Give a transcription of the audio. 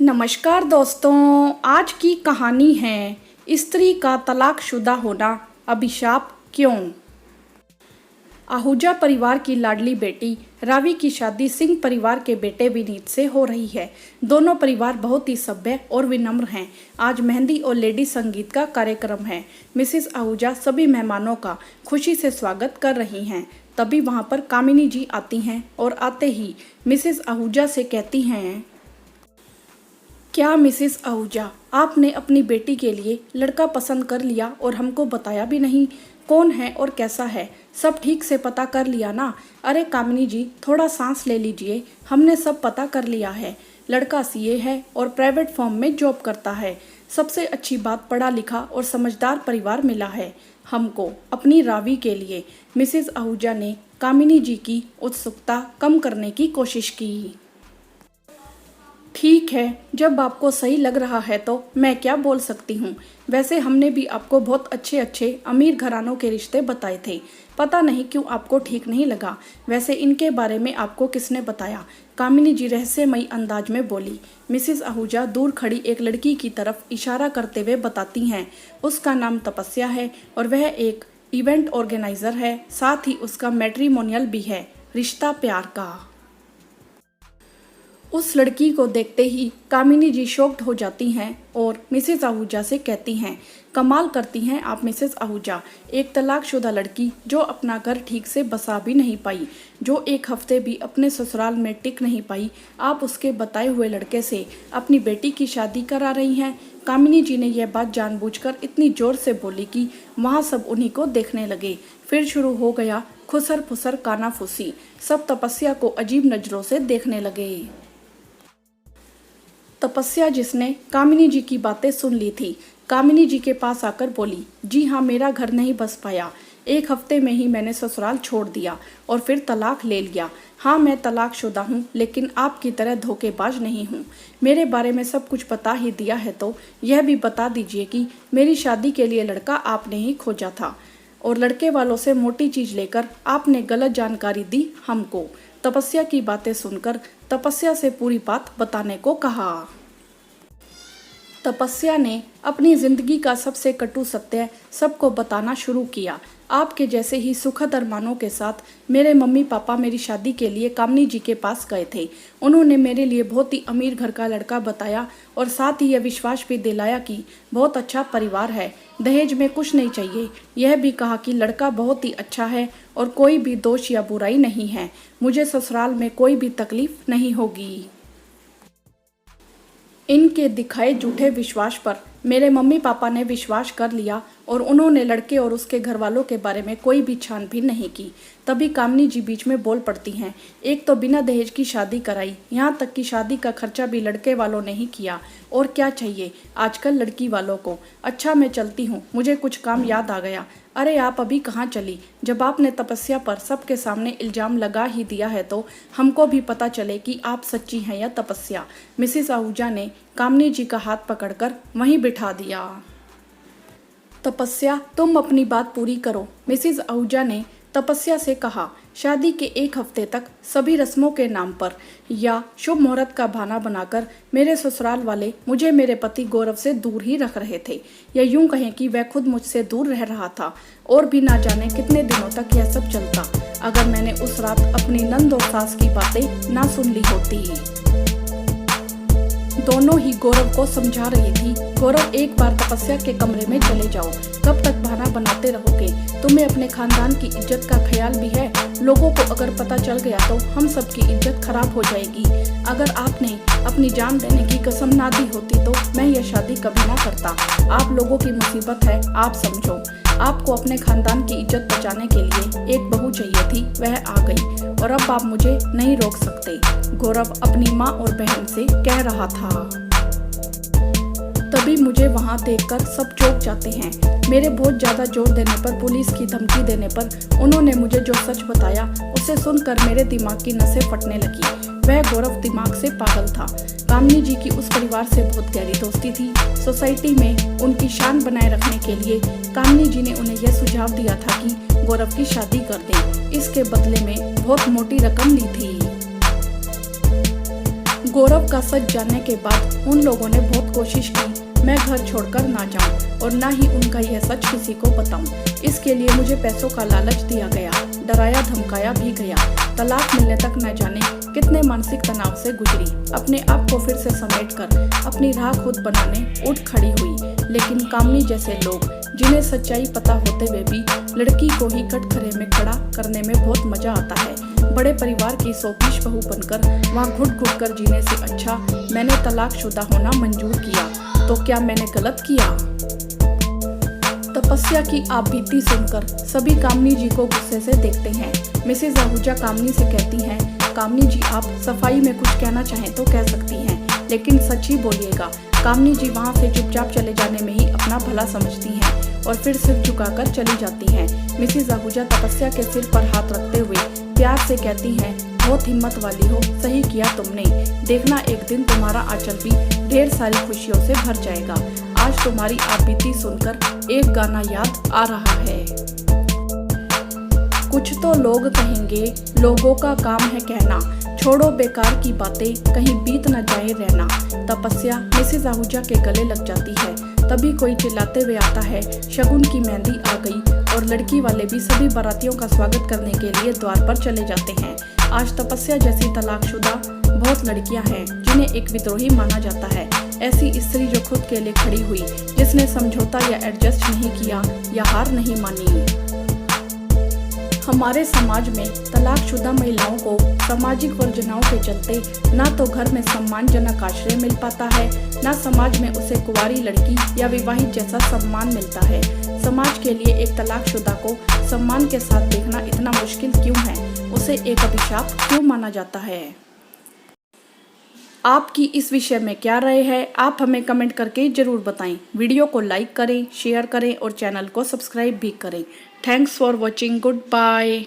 नमस्कार दोस्तों, आज की कहानी है स्त्री का तलाकशुदा होना अभिशाप क्यों। आहूजा परिवार की लाडली बेटी रावी की शादी सिंह परिवार के बेटे विनीत से हो रही है। दोनों परिवार बहुत ही सभ्य और विनम्र हैं। आज मेहंदी और लेडी संगीत का कार्यक्रम है। मिसेस आहूजा सभी मेहमानों का खुशी से स्वागत कर रही हैं। तभी वहां पर कामिनी जी आती हैं और आते ही मिसेस आहूजा से कहती हैं, क्या मिसेस आहूजा, आपने अपनी बेटी के लिए लड़का पसंद कर लिया और हमको बताया भी नहीं? कौन है और कैसा है? सब ठीक से पता कर लिया ना? अरे कामिनी जी, थोड़ा सांस ले लीजिए। हमने सब पता कर लिया है। लड़का सीए है और प्राइवेट फर्म में जॉब करता है। सबसे अच्छी बात, पढ़ा लिखा और समझदार परिवार मिला है हमको अपनी रावी के लिए। मिसेस आहूजा ने कामिनी जी की उत्सुकता कम करने की कोशिश की। ठीक है, जब आपको सही लग रहा है तो मैं क्या बोल सकती हूँ। वैसे हमने भी आपको बहुत अच्छे अच्छे अमीर घरानों के रिश्ते बताए थे। पता नहीं क्यों आपको ठीक नहीं लगा। वैसे इनके बारे में आपको किसने बताया? कामिनी जी रहस्यमयी अंदाज में बोली। मिसेस आहूजा दूर खड़ी एक लड़की की तरफ इशारा करते हुए बताती हैं, उसका नाम तपस्या है और वह एक इवेंट ऑर्गेनाइजर है। साथ ही उसका मैट्रिमोनियल भी है, रिश्ता प्यार का। उस लड़की को देखते ही कामिनी जी शॉक्ड हो जाती हैं और मिसेस आहूजा से कहती हैं, कमाल करती हैं आप मिसेस आहूजा। एक तलाकशुदा लड़की जो अपना घर ठीक से बसा भी नहीं पाई, जो एक हफ्ते भी अपने ससुराल में टिक नहीं पाई, आप उसके बताए हुए लड़के से अपनी बेटी की शादी करा रही हैं। कामिनी जी ने यह बात जानबूझकर इतनी जोर से बोली कि वहाँ सब उन्हीं को देखने लगे। फिर शुरू हो गया खुसर फुसर कानाफूसी। सब तपस्या को अजीब नज़रों से देखने लगे। तपस्या, जिसने कामिनी जी की बातें सुन ली थी, कामिनी जी के पास आकर बोली, जी हाँ, मेरा घर नहीं बस पाया। एक हफ्ते में ही मैंने ससुराल छोड़ दिया और फिर तलाक ले लिया। हाँ, मैं तलाकशुदा हूँ, लेकिन आपकी तरह धोखेबाज नहीं हूँ। मेरे बारे में सब कुछ बता ही दिया है तो यह भी बता दीजिए कि मेरी शादी के लिए लड़का आपने ही खोजा था और लड़के वालों से मोटी चीज लेकर आपने गलत जानकारी दी हमको। तपस्या की बातें सुनकर तपस्या से पूरी बात बताने को कहा। तपस्या ने अपनी जिंदगी का सबसे कटु सत्य सबको बताना शुरू किया। आपके जैसे ही सुखद अरमानों के साथ मेरे मम्मी पापा मेरी शादी के लिए कामिनी जी के पास गए थे। उन्होंने मेरे लिए बहुत ही अमीर घर का लड़का बताया और साथ ही यह विश्वास भी दिलाया कि बहुत अच्छा परिवार है, दहेज में कुछ नहीं चाहिए। यह भी कहा कि लड़का बहुत ही अच्छा है और कोई भी दोष या बुराई नहीं है। मुझे ससुराल में कोई भी तकलीफ नहीं होगी। इनके दिखाए झूठे विश्वास पर मेरे मम्मी पापा ने विश्वास कर लिया और उन्होंने लड़के और उसके घर वालों के बारे में कोई भी छानबीन नहीं की। तभी कामिनी जी बीच में बोल पड़ती हैं, एक तो बिना दहेज की शादी कराई, यहाँ तक कि शादी का खर्चा भी लड़के वालों ने ही किया। और क्या चाहिए आजकल लड़की वालों को। अच्छा, मैं चलती हूँ, मुझे कुछ काम याद आ गया। अरे आप अभी कहाँ चली? जब आपने तपस्या पर सबके सामने इल्जाम लगा ही दिया है तो हमको भी पता चले कि आप सच्ची हैं या तपस्या। मिसेस आहूजा ने कामिनी जी का हाथ पकड़कर वहीं बिठा दिया। तपस्या, तुम अपनी बात पूरी करो। मिसेस आहूजा ने तपस्या से कहा, शादी के एक हफ्ते तक सभी रस्मों के नाम पर या शुभ मुहूर्त का बहाना बनाकर मेरे ससुराल वाले मुझे मेरे पति गौरव से दूर ही रख रहे थे, या यूं कहें कि वह खुद मुझसे दूर रह रहा था। और भी ना जाने कितने दिनों तक यह सब चलता अगर मैंने उस रात अपनी नंद और सास की बातें ना सुन ली होती। दोनों ही गौरव को समझा रही थी, गौरव एक बार तपस्या के कमरे में चले जाओ। कब तक बहाना बनाते रहोगे? तुम्हें अपने खानदान की इज्जत का ख्याल भी है? लोगों को अगर पता चल गया तो हम सबकी इज्जत खराब हो जाएगी। अगर आपने अपनी जान देने की कसम ना दी होती तो मैं यह शादी कभी ना करता। आप लोगों की मुसीबत है, आप समझो। आपको अपने खानदान की इज्जत बचाने के लिए एक बहू चाहिए थी, वह आ गई और अब आप मुझे नहीं रोक सकते। गौरव अपनी माँ और बहन से कह रहा था। तभी मुझे वहां देखकर सब चौंक जाते हैं। मेरे बहुत ज्यादा जोर देने पर, पुलिस की धमकी देने पर उन्होंने मुझे जो सच बताया उसे सुनकर मेरे दिमाग की नसें फटने लगी। वह गौरव दिमाग से पागल था। कामिनी जी की उस परिवार से बहुत गहरी दोस्ती थी। सोसाइटी में उनकी शान बनाए रखने के लिए कामिनी जी ने उन्हें यह सुझाव दिया था कि गौरव की शादी कर दें। इसके बदले में बहुत मोटी रकम ली थी। गौरव का सच जानने के बाद उन लोगों ने बहुत कोशिश की मैं घर छोड़कर ना जाऊं और ना ही उनका यह सच किसी को बताऊं। इसके लिए मुझे पैसों का लालच दिया गया, डराया धमकाया भी गया। तलाक मिलने तक न जाने कितने मानसिक तनाव से गुजरी। अपने आप को फिर से समेटकर अपनी राह खुद बनाने उठ खड़ी हुई। लेकिन कामनी जैसे लोग, जिन्हें सच्चाई पता होते हुए भी लड़की को ही कटघरे में खड़ा करने में बहुत मजा आता है। बड़े परिवार की सोपीश बहू बनकर वहाँ घुट घुट कर जीने से अच्छा मैंने तलाकशुदा होना मंजूर किया। तो क्या मैंने गलत किया? तपस्या की आप बीती सुनकर सभी कामनी जी को गुस्से से देखते हैं। मिसेज आहूजा कामनी से कहती हैं, कामनी जी आप सफाई में कुछ कहना चाहें तो कह सकती हैं, लेकिन सच ही बोलिएगा। कामनी जी वहाँ से चुपचाप चले जाने में ही अपना भला समझती हैं और फिर सिर झुकाकर चली जाती हैं। मिसेज आहूजा तपस्या के सिर पर हाथ रखते हुए प्यार से कहती हैं, बहुत हिम्मत वाली हो, सही किया तुमने। देखना एक दिन तुम्हारा आंचल भी ढेर सारी खुशियों से भर जाएगा। आज तुम्हारी आपबीती सुनकर एक गाना याद आ रहा है। कुछ तो लोग कहेंगे, लोगों का काम है कहना, छोड़ो बेकार की बातें, कहीं बीत न जाए रहना। तपस्या मिसेज आहूजा के गले लग जाती है। तभी कोई चिल्लाते हुए आता है, शगुन की मेहंदी आ गई। और लड़की वाले भी सभी बारातियों का स्वागत करने के लिए द्वार पर चले जाते हैं। आज तपस्या जैसी तलाकशुदा बहुत लड़कियां हैं जिन्हें एक विद्रोही माना जाता है। ऐसी स्त्री जो खुद के लिए खड़ी हुई, जिसने समझौता या एडजस्ट नहीं किया या हार नहीं मानी। हमारे समाज में तलाकशुदा महिलाओं को सामाजिक वर्जनाओं के चलते ना तो घर में सम्मानजनक आश्रय मिल पाता है, ना समाज में उसे कुंवारी लड़की या विवाहित जैसा सम्मान मिलता है। समाज के लिए एक तलाकशुदा को सम्मान के साथ देखना इतना मुश्किल क्यों है? उसे एक अभिशाप क्यों माना जाता है? आपकी इस विषय में क्या राय है? आप हमें कमेंट करके जरूर बताएं। वीडियो को लाइक करें, शेयर करें और चैनल को सब्सक्राइब भी करें। Thanks for watching. Good bye.